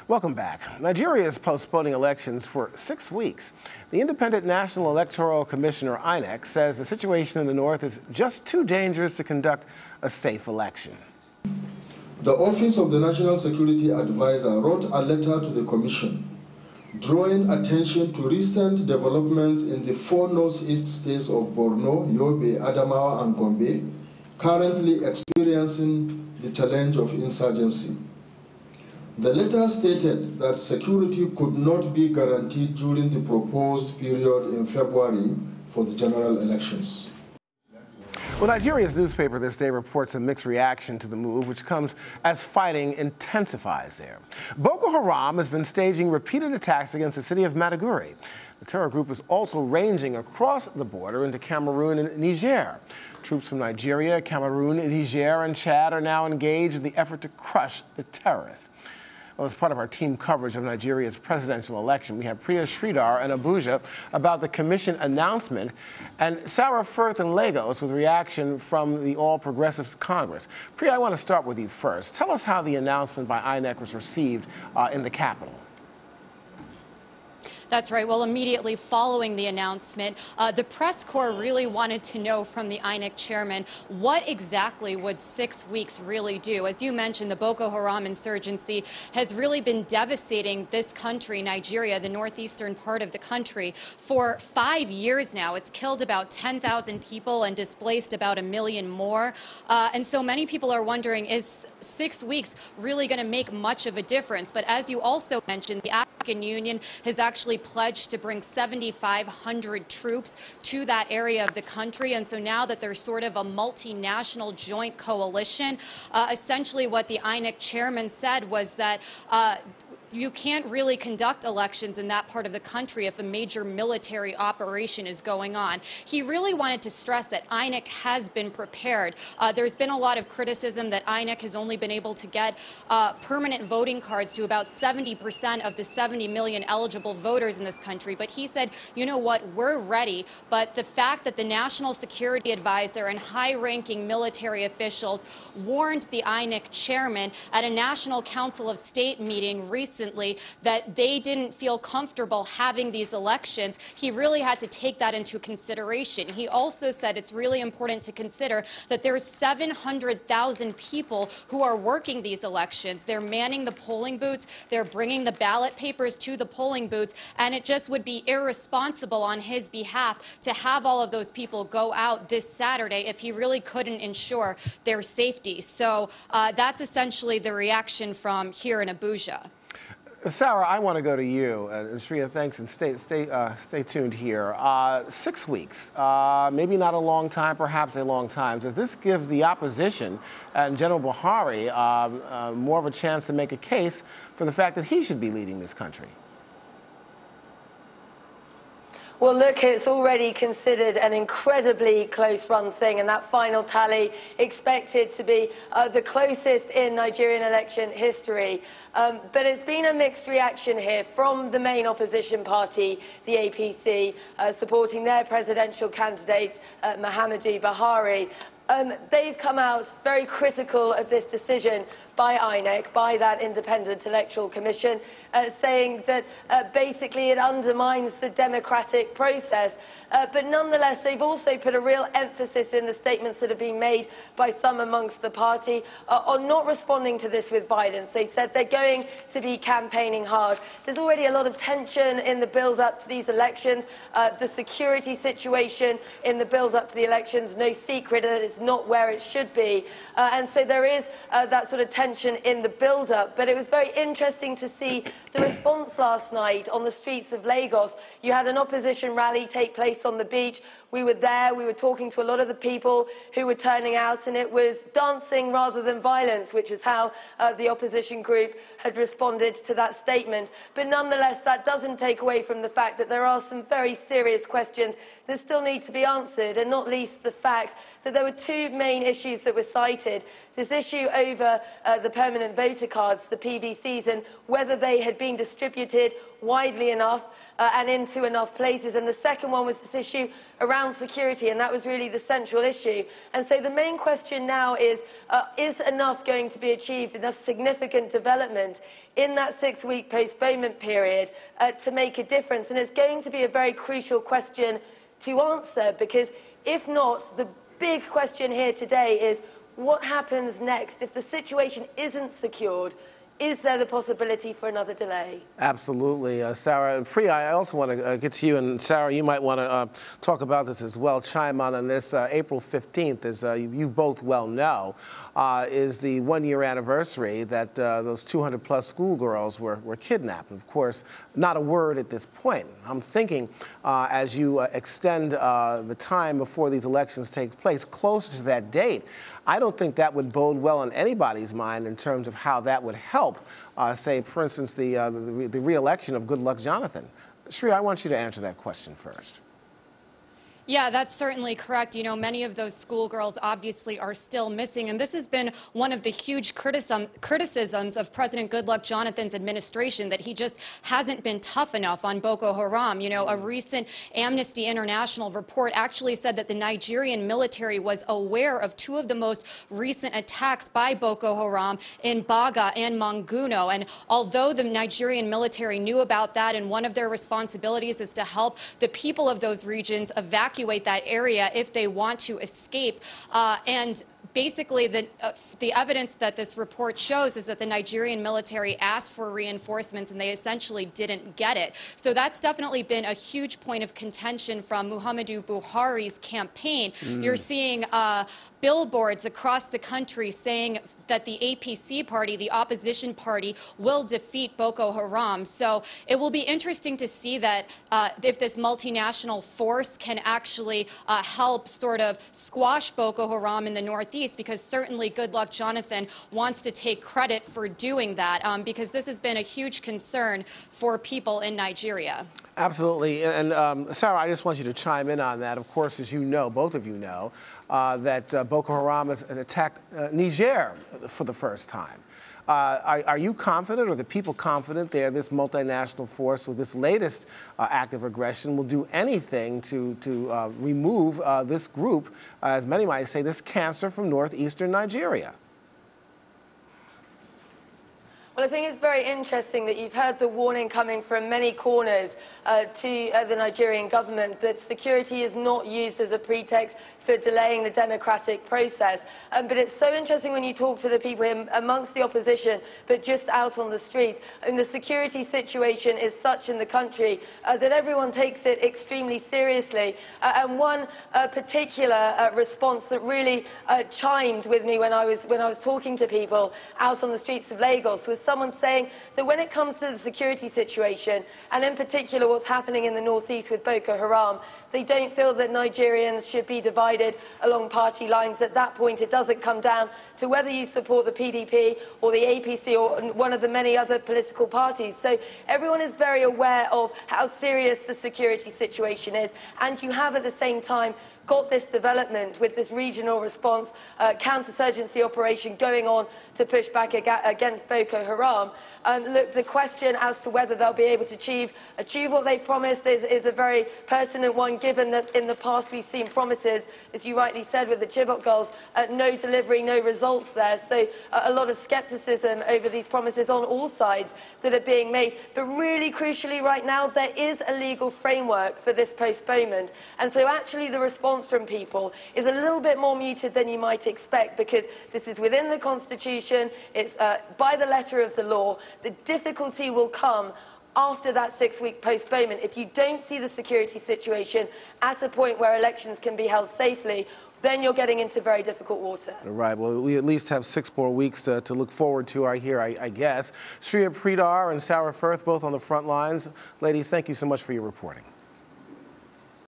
Welcome back. Nigeria is postponing elections for 6 weeks. The Independent National Electoral Commissioner, INEC, says the situation in the north is just too dangerous to conduct a safe election. The Office of the National Security Advisor wrote a letter to the Commission drawing attention to recent developments in the 4 northeast states of Borno, Yobe, Adamawa, and Gombe, currently experiencing the challenge of insurgency. The letter stated that security could not be guaranteed during the proposed period in February for the general elections. Well, Nigeria's newspaper this day reports a mixed reaction to the move, which comes as fighting intensifies there. Boko Haram has been staging repeated attacks against the city of Maiduguri. The terror group is also ranging across the border into Cameroon and Niger. Troops from Nigeria, Cameroon, Niger, and Chad are now engaged in the effort to crush the terrorists. Well, as part of our team coverage of Nigeria's presidential election, we have Priya Sridhar in Abuja about the commission announcement, and Sarah Firth in Lagos with reaction from the All Progressives Congress. Priya, I want to start with you first. Tell us how the announcement by INEC was received in the capital. That's right. Well, immediately following the announcement, the press corps really wanted to know from the INEC chairman what exactly would 6 weeks really do. As you mentioned, the Boko Haram insurgency has really been devastating this country, Nigeria, the northeastern part of the country, for 5 years now. It's killed about 10,000 people and displaced about 1 million more. And so many people are wondering, is 6 weeks really going to make much of a difference? But as you also mentioned, the African Union has actually pledged to bring 7,500 troops to that area of the country. And so now that there's sort of a multinational joint coalition, essentially what the INEC chairman said was that you can't really conduct elections in that part of the country if a major military operation is going on. He really wanted to stress that INEC has been prepared. There's been a lot of criticism that INEC has only been able to get permanent voting cards to about 70% of the 70 million eligible voters in this country. But he said, you know what, we're ready. But the fact that the National Security Advisor and high-ranking military officials warned the INEC chairman at a National Council of State meeting recently that they didn't feel comfortable having these elections, he really had to take that into consideration. He also said it's really important to consider that there's 700,000 people who are working these elections. They're manning the polling booths, they're bringing the ballot papers to the polling booths, and it just would be irresponsible on his behalf to have all of those people go out this Saturday if he really couldn't ensure their safety. So that's essentially the reaction from here in Abuja. Sarah, I want to go to you. And Shreya, thanks, and stay tuned here. 6 weeks, maybe not a long time, perhaps a long time. Does this give the opposition and General Buhari more of a chance to make a case for the fact that he should be leading this country? Well, look, it's already considered an incredibly close-run thing, and that final tally expected to be the closest in Nigerian election history. But it's been a mixed reaction here from the main opposition party, the APC, supporting their presidential candidate, Muhammadu Buhari. They've come out very critical of this decision by INEC, by that Independent Electoral Commission, saying that basically it undermines the democratic process. But nonetheless, they've also put a real emphasis in the statements that have been made by some amongst the party on not responding to this with violence. They said they're going to be campaigning hard. There's already a lot of tension in the build-up to these elections. The security situation in the build-up to the elections, no secret that it's not where it should be. And so there is that sort of tension in the build-up. But it was very interesting to see the response last night on the streets of Lagos. You had an opposition rally take place on the beach. We were there, we were talking to a lot of the people who were turning out, and it was dancing rather than violence, which is how the opposition group had responded to that statement. But nonetheless, that doesn't take away from the fact that there are some very serious questions that still need to be answered, and not least the fact that there were two main issues that were cited. This issue over the permanent voter cards, the PVCs, and whether they had been distributed widely enough and into enough places. And the second one was this issue around security, and that was really the central issue. And so the main question now is enough going to be achieved, enough significant development in that 6-week postponement period to make a difference? And it's going to be a very crucial question to answer, because if not, the big question here today is what happens next if the situation isn't secured? Is there the possibility for another delay? Absolutely. Sarah and Priya, I also want to get to you. And Sarah, you might want to talk about this as well. Chime on this. April 15th, as you both well know, is the one-year anniversary that those 200-plus schoolgirls were kidnapped. And of course, not a word at this point. I'm thinking as you extend the time before these elections take place closer to that date, I don't think that would bode well in anybody's mind in terms of how that would help, say, for instance, the re-election of Goodluck Jonathan. Sri, I want you to answer that question first. Yeah, that's certainly correct. You know, many of those schoolgirls obviously are still missing, and this has been one of the huge criticisms of President Goodluck Jonathan's administration, that he just hasn't been tough enough on Boko Haram. You know, a recent Amnesty International report actually said that the Nigerian military was aware of two of the most recent attacks by Boko Haram in Baga and Manguno. And although the Nigerian military knew about that, and one of their responsibilities is to help the people of those regions evacuate that area if they want to escape, and basically, the evidence that this report shows is that the Nigerian military asked for reinforcements and they essentially didn't get it. So that's definitely been a huge point of contention from Muhammadu Buhari's campaign. You're seeing billboards across the country saying that the APC party, the opposition party, will defeat Boko Haram. So it will be interesting to see that if this multinational force can actually help sort of squash Boko Haram in the Northeast, because certainly Goodluck Jonathan wants to take credit for doing that, because this has been a huge concern for people in Nigeria. Absolutely. And Sarah, I just want you to chime in on that. Of course, as you know, both of you know, that Boko Haram has attacked Niger for the first time. Are you confident, or the people confident there, this multinational force with this latest act of aggression will do anything to remove this group, as many might say, this cancer from northeastern Nigeria? Well, I think it's very interesting that you've heard the warning coming from many corners to the Nigerian government that security is not used as a pretext for delaying the democratic process. But it's so interesting when you talk to the people amongst the opposition, but just out on the streets. And the security situation is such in the country that everyone takes it extremely seriously. And one particular response that really chimed with me when I was talking to people out on the streets of Lagos was someone saying that when it comes to the security situation, and in particular what's happening in the northeast with Boko Haram, they don't feel that Nigerians should be divided along party lines. At that point, it doesn't come down to whether you support the PDP or the APC or one of the many other political parties. So everyone is very aware of how serious the security situation is, and you have at the same time got this development with this regional response counterinsurgency operation going on to push back against Boko Haram. Look, the question as to whether they'll be able to achieve what they promised is a very pertinent one, given that in the past we've seen promises, as you rightly said with the Chibok girls, no delivery, no results there. So a lot of skepticism over these promises on all sides that are being made. But really crucially right now, there is a legal framework for this postponement. And so actually the response from people is a little bit more muted than you might expect, because this is within the Constitution, it's by the letter of the law. The difficulty will come after that 6-week postponement if you don't see the security situation at a point where elections can be held safely. Then you're getting into very difficult water. Right. Well, we at least have 6 more weeks to look forward to, I guess. Priya Sridhar and Sarah Firth, both on the front lines. Ladies, thank you so much for your reporting.